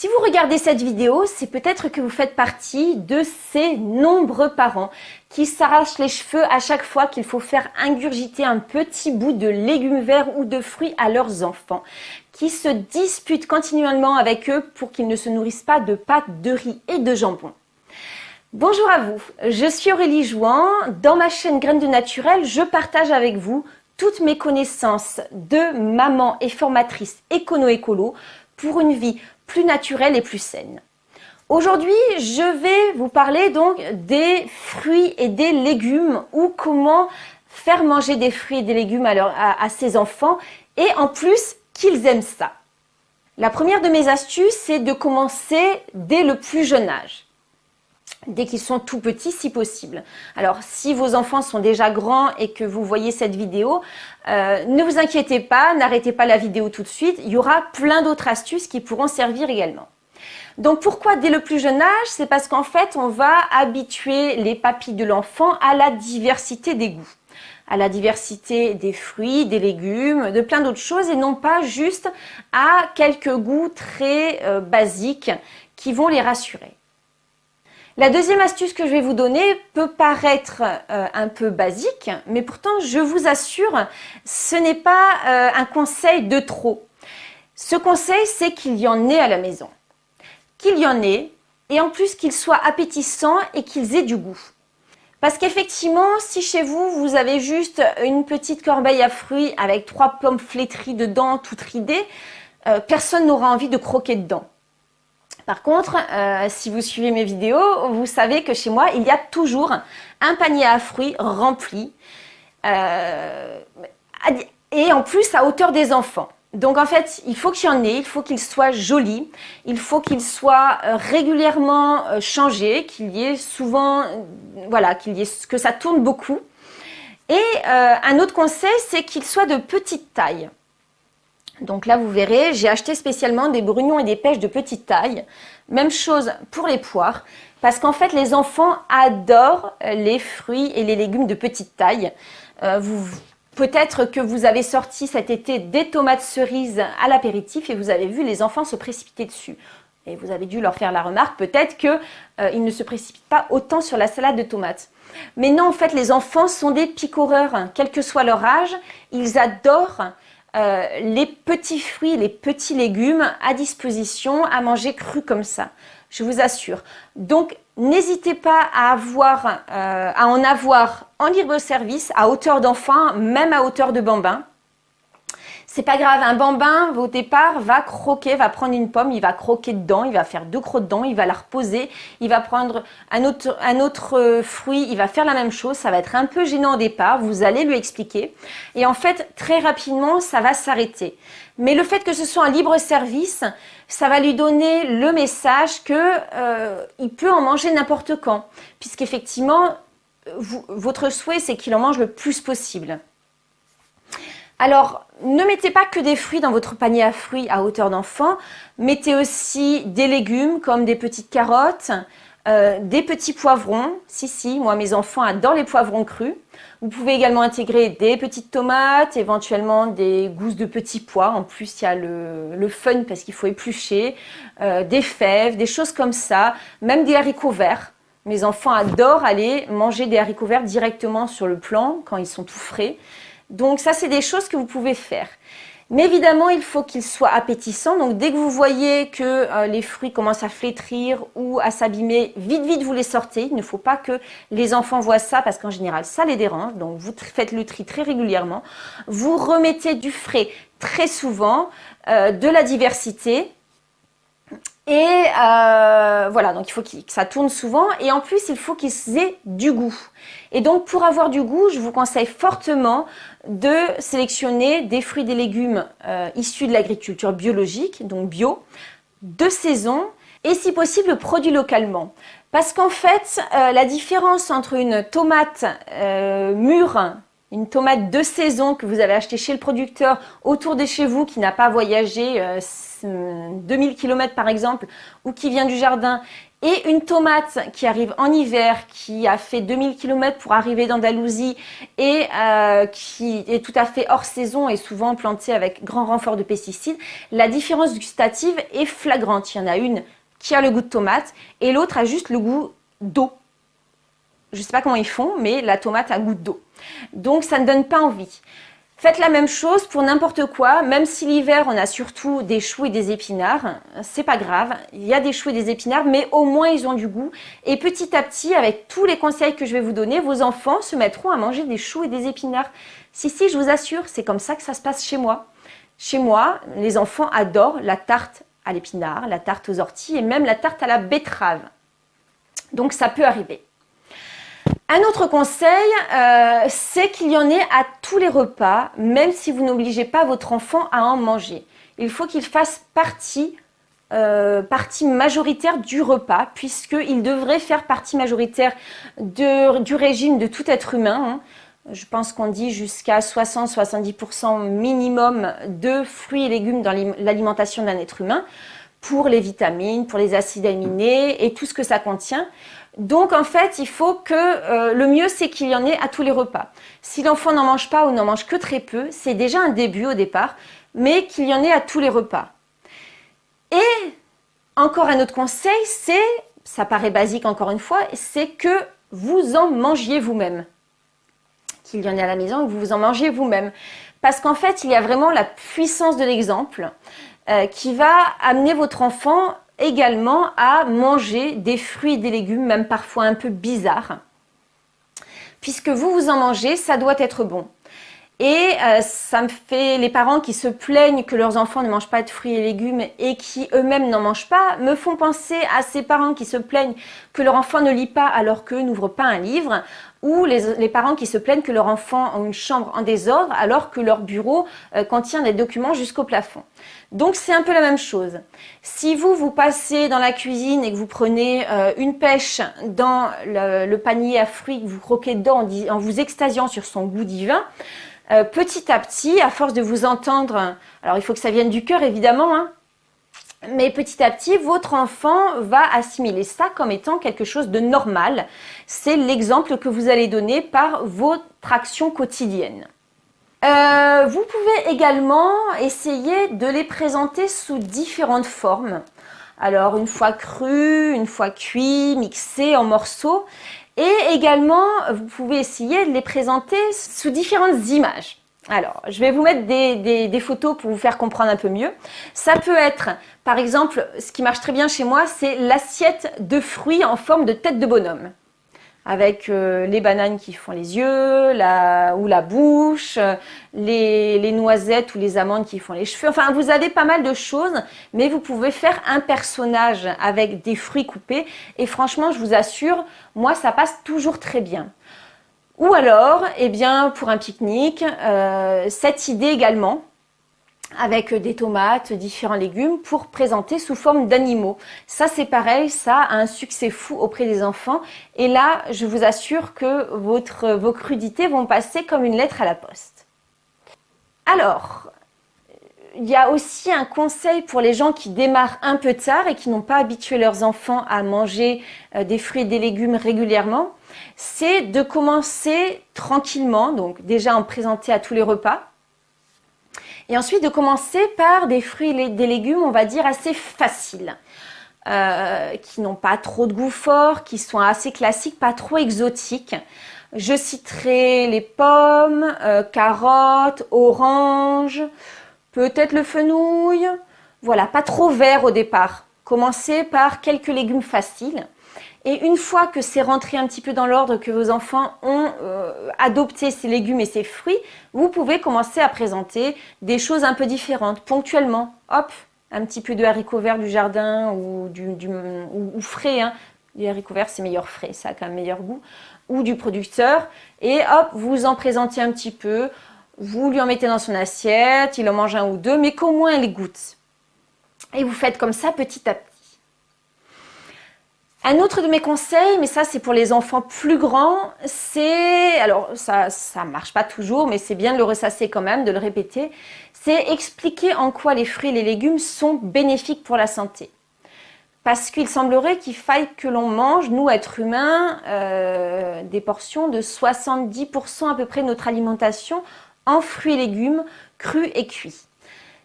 Si vous regardez cette vidéo, c'est peut-être que vous faites partie de ces nombreux parents qui s'arrachent les cheveux à chaque fois qu'il faut faire ingurgiter un petit bout de légumes verts ou de fruits à leurs enfants, qui se disputent continuellement avec eux pour qu'ils ne se nourrissent pas de pâtes, de riz et de jambon. Bonjour à vous, je suis Aurélie Jouan. Dans ma chaîne Graines de Naturel, je partage avec vous toutes mes connaissances de maman et formatrice écono-écolo pour une vie plus naturelle et plus saine. Aujourd'hui, je vais vous parler donc des fruits et des légumes ou comment faire manger des fruits et des légumes à ses enfants et en plus qu'ils aiment ça. La première de mes astuces, c'est de commencer dès le plus jeune âge. Dès qu'ils sont tout petits si possible. Alors si vos enfants sont déjà grands et que vous voyez cette vidéo, ne vous inquiétez pas, n'arrêtez pas la vidéo tout de suite, il y aura plein d'autres astuces qui pourront servir également. Donc pourquoi dès le plus jeune âge? C'est parce qu'en fait on va habituer les papilles de l'enfant à la diversité des goûts, à la diversité des fruits, des légumes, de plein d'autres choses et non pas juste à quelques goûts très basiques qui vont les rassurer. La deuxième astuce que je vais vous donner peut paraître un peu basique, mais pourtant je vous assure, ce n'est pas un conseil de trop. Ce conseil, c'est qu'il y en ait à la maison. Qu'il y en ait, et en plus qu'ils soient appétissants et qu'ils aient du goût. Parce qu'effectivement, si chez vous, vous avez juste une petite corbeille à fruits avec 3 pommes flétries dedans, toutes ridées, personne n'aura envie de croquer dedans. Par contre, si vous suivez mes vidéos, vous savez que chez moi, il y a toujours un panier à fruits rempli et en plus à hauteur des enfants. Donc en fait, il faut qu'il y en ait, il faut qu'il soit joli, il faut qu'il soit régulièrement changé, qu'il y ait souvent, voilà, que ça tourne beaucoup. Et un autre conseil, c'est qu'il soit de petite taille. Donc là, vous verrez, j'ai acheté spécialement des brugnons et des pêches de petite taille. Même chose pour les poires, parce qu'en fait, les enfants adorent les fruits et les légumes de petite taille. Peut-être que vous avez sorti cet été des tomates cerises à l'apéritif et vous avez vu les enfants se précipiter dessus. Et vous avez dû leur faire la remarque, peut-être qu'ils ne se précipitent pas autant sur la salade de tomates. Mais non, en fait, les enfants sont des picoreurs, quel que soit leur âge, ils adorent les petits fruits, les petits légumes à disposition, à manger cru comme ça, je vous assure. Donc, n'hésitez pas à en avoir en libre service, à hauteur d'enfant, même à hauteur de bambin. C'est pas grave, un bambin au départ va croquer, va prendre une pomme, il va croquer dedans, il va faire 2 crocs dedans, il va la reposer, il va prendre un autre fruit, il va faire la même chose, ça va être un peu gênant au départ, vous allez lui expliquer et en fait très rapidement ça va s'arrêter. Mais le fait que ce soit un libre service, ça va lui donner le message qu'il peut en manger n'importe quand, puisqu'effectivement votre souhait c'est qu'il en mange le plus possible. Alors, ne mettez pas que des fruits dans votre panier à fruits à hauteur d'enfant, mettez aussi des légumes comme des petites carottes, des petits poivrons. Si, moi mes enfants adorent les poivrons crus. Vous pouvez également intégrer des petites tomates, éventuellement des gousses de petits pois. En plus, il y a le fun parce qu'il faut éplucher, des fèves, des choses comme ça, même des haricots verts. Mes enfants adorent aller manger des haricots verts directement sur le plan quand ils sont tout frais. Donc ça, c'est des choses que vous pouvez faire. Mais évidemment, il faut qu'ils soient appétissants. Donc dès que vous voyez que les fruits commencent à flétrir ou à s'abîmer, vite, vous les sortez. Il ne faut pas que les enfants voient ça parce qu'en général, ça les dérange. Donc vous faites le tri très régulièrement. Vous remettez du frais très souvent, de la diversité. Et voilà, donc il faut que ça tourne souvent et en plus il faut qu'ils aient du goût. Et donc pour avoir du goût, je vous conseille fortement de sélectionner des fruits et des légumes issus de l'agriculture biologique, donc bio, de saison et si possible produits localement. Parce qu'en fait, la différence entre une tomate mûre, une tomate de saison que vous avez achetée chez le producteur autour de chez vous, qui n'a pas voyagé 2000 km par exemple, ou qui vient du jardin, et une tomate qui arrive en hiver, qui a fait 2000 km pour arriver d'Andalousie et qui est tout à fait hors saison et souvent plantée avec grand renfort de pesticides, la différence gustative est flagrante. Il y en a une qui a le goût de tomate et l'autre a juste le goût d'eau. Je ne sais pas comment ils font, mais la tomate a goût d'eau. Donc ça ne donne pas envie. Faites la même chose pour n'importe quoi, même si l'hiver on a surtout des choux et des épinards, c'est pas grave, il y a des choux et des épinards, mais au moins ils ont du goût. Et petit à petit, avec tous les conseils que je vais vous donner, vos enfants se mettront à manger des choux et des épinards. Si, je vous assure, c'est comme ça que ça se passe chez moi. Chez moi, les enfants adorent la tarte à l'épinard, la tarte aux orties et même la tarte à la betterave. Donc ça peut arriver. Un autre conseil, c'est qu'il y en ait à tous les repas, même si vous n'obligez pas votre enfant à en manger. Il faut qu'il fasse partie majoritaire du repas, puisqu'il devrait faire partie majoritaire du régime de tout être humain. Je pense qu'on dit jusqu'à 60-70% minimum de fruits et légumes dans l'alimentation d'un être humain, pour les vitamines, pour les acides aminés et tout ce que ça contient. Donc en fait, il faut que le mieux, c'est qu'il y en ait à tous les repas. Si l'enfant n'en mange pas ou n'en mange que très peu, c'est déjà un début au départ, mais qu'il y en ait à tous les repas. Et encore un autre conseil, ça paraît basique encore une fois, c'est que vous en mangiez vous-même. Qu'il y en ait à la maison et que vous vous en mangiez vous-même. Parce qu'en fait, il y a vraiment la puissance de l'exemple qui va amener votre enfant également à manger des fruits et des légumes, même parfois un peu bizarres. Puisque vous en mangez, ça doit être bon. Et ça me fait, les parents qui se plaignent que leurs enfants ne mangent pas de fruits et légumes et qui eux-mêmes n'en mangent pas, me font penser à ces parents qui se plaignent que leur enfant ne lit pas alors qu'eux n'ouvrent pas un livre, ou les parents qui se plaignent que leur enfant a une chambre en désordre alors que leur bureau contient des documents jusqu'au plafond. Donc c'est un peu la même chose. Si vous passez dans la cuisine et que vous prenez une pêche dans le panier à fruits, que vous croquez dedans en vous extasiant sur son goût divin, petit à petit, à force de vous entendre, alors il faut que ça vienne du cœur évidemment, mais petit à petit, votre enfant va assimiler ça comme étant quelque chose de normal. C'est l'exemple que vous allez donner par votre action quotidienne. Vous pouvez également essayer de les présenter sous différentes formes. Alors une fois cru, une fois cuit, mixé en morceaux. Et également, vous pouvez essayer de les présenter sous différentes images. Alors, je vais vous mettre des photos pour vous faire comprendre un peu mieux. Ça peut être, par exemple, ce qui marche très bien chez moi, c'est l'assiette de fruits en forme de tête de bonhomme. Avec les bananes qui font les yeux, ou la bouche, les noisettes ou les amandes qui font les cheveux. Enfin, vous avez pas mal de choses, mais vous pouvez faire un personnage avec des fruits coupés. Et franchement, je vous assure, moi, ça passe toujours très bien. Ou alors, eh bien, pour un pique-nique, cette idée également, avec des tomates, différents légumes, pour présenter sous forme d'animaux. Ça, c'est pareil, ça a un succès fou auprès des enfants. Et là, je vous assure que vos crudités vont passer comme une lettre à la poste. Alors, il y a aussi un conseil pour les gens qui démarrent un peu tard et qui n'ont pas habitué leurs enfants à manger des fruits et des légumes régulièrement. C'est de commencer tranquillement, donc déjà en présenter à tous les repas. Et ensuite de commencer par des fruits et des légumes, on va dire, assez faciles, qui n'ont pas trop de goût fort, qui sont assez classiques, pas trop exotiques. Je citerai les pommes, carottes, oranges, peut-être le fenouil. Voilà, pas trop vert au départ. Commencez par quelques légumes faciles. Et une fois que c'est rentré un petit peu dans l'ordre, que vos enfants ont adopté ces légumes et ces fruits, vous pouvez commencer à présenter des choses un peu différentes, ponctuellement. Hop, un petit peu de haricots verts du jardin ou frais. Les haricots verts, c'est meilleur frais, ça a quand même meilleur goût. Ou du producteur. Et hop, vous en présentez un petit peu. Vous lui en mettez dans son assiette, il en mange un ou deux, mais qu'au moins il goûte. Et vous faites comme ça petit à petit. Un autre de mes conseils, mais ça c'est pour les enfants plus grands, c'est, alors ça marche pas toujours, mais c'est bien de le ressasser quand même, de le répéter, c'est expliquer en quoi les fruits et les légumes sont bénéfiques pour la santé. Parce qu'il semblerait qu'il faille que l'on mange, nous êtres humains, des portions de 70% à peu près de notre alimentation en fruits et légumes crus et cuits,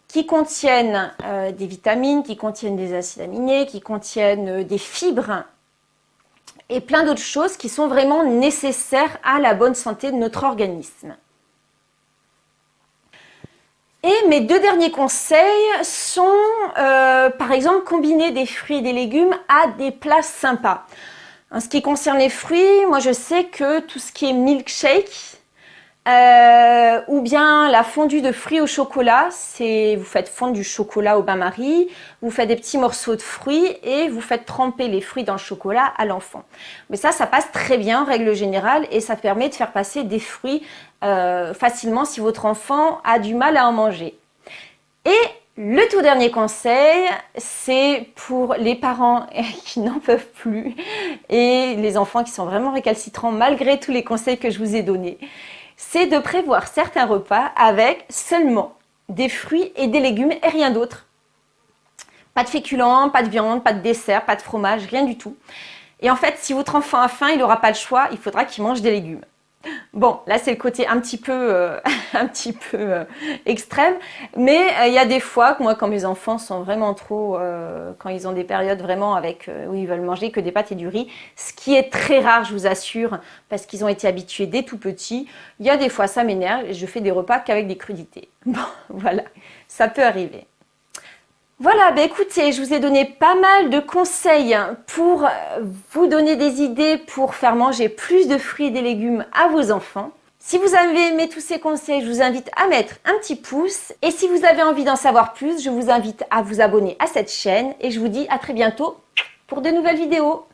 qui contiennent des vitamines, qui contiennent des acides aminés, qui contiennent des fibres et plein d'autres choses qui sont vraiment nécessaires à la bonne santé de notre organisme. Et mes deux derniers conseils sont, par exemple, combiner des fruits et des légumes à des plats sympas. En ce qui concerne les fruits, moi je sais que tout ce qui est milkshake, ou bien la fondue de fruits au chocolat, c'est vous faites fondre du chocolat au bain-marie, vous faites des petits morceaux de fruits et vous faites tremper les fruits dans le chocolat à l'enfant. Mais ça passe très bien en règle générale et ça permet de faire passer des fruits facilement si votre enfant a du mal à en manger. Et le tout dernier conseil, c'est pour les parents qui n'en peuvent plus et les enfants qui sont vraiment récalcitrants malgré tous les conseils que je vous ai donnés. C'est de prévoir certains repas avec seulement des fruits et des légumes et rien d'autre. Pas de féculents, pas de viande, pas de dessert, pas de fromage, rien du tout. Et en fait, si votre enfant a faim, il n'aura pas le choix, il faudra qu'il mange des légumes. Bon, là c'est le côté un petit peu extrême, mais il y a des fois que moi quand mes enfants sont vraiment trop, quand ils ont des périodes vraiment avec où ils veulent manger que des pâtes et du riz, ce qui est très rare je vous assure, parce qu'ils ont été habitués dès tout petits, il y a des fois ça m'énerve et je fais des repas qu'avec des crudités. Bon, voilà, ça peut arriver. Voilà, écoutez, je vous ai donné pas mal de conseils pour vous donner des idées pour faire manger plus de fruits et des légumes à vos enfants. Si vous avez aimé tous ces conseils, je vous invite à mettre un petit pouce. Et si vous avez envie d'en savoir plus, je vous invite à vous abonner à cette chaîne. Et je vous dis à très bientôt pour de nouvelles vidéos.